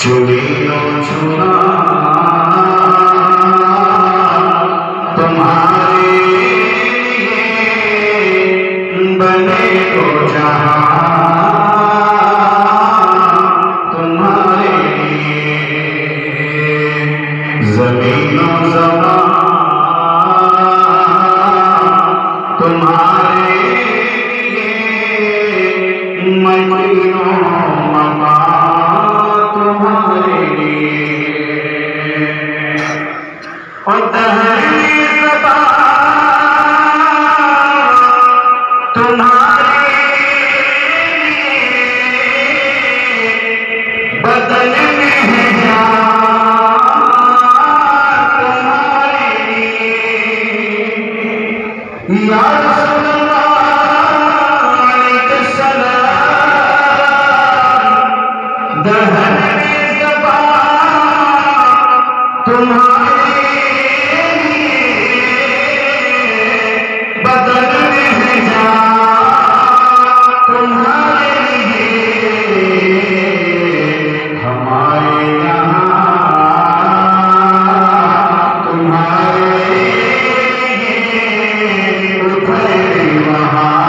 चुनियो चुना तुम्हारे लिए बने तो जहां तुम्हारे लिए ज़मीनो ज़बां तुम्हारे लिए मकीनो मकां तुम्हारे लिए और दहरी ज़बां तुम्हारे लिए बदन में है जान तुम्हारे लिए या रसूल अल्लाह अलैहि सलाम दहरी ज़बां तुम्हारे बदन में है जान तुम्हारे लिए हमारे यहाँ तुम्हारे लिए उठे वहाँ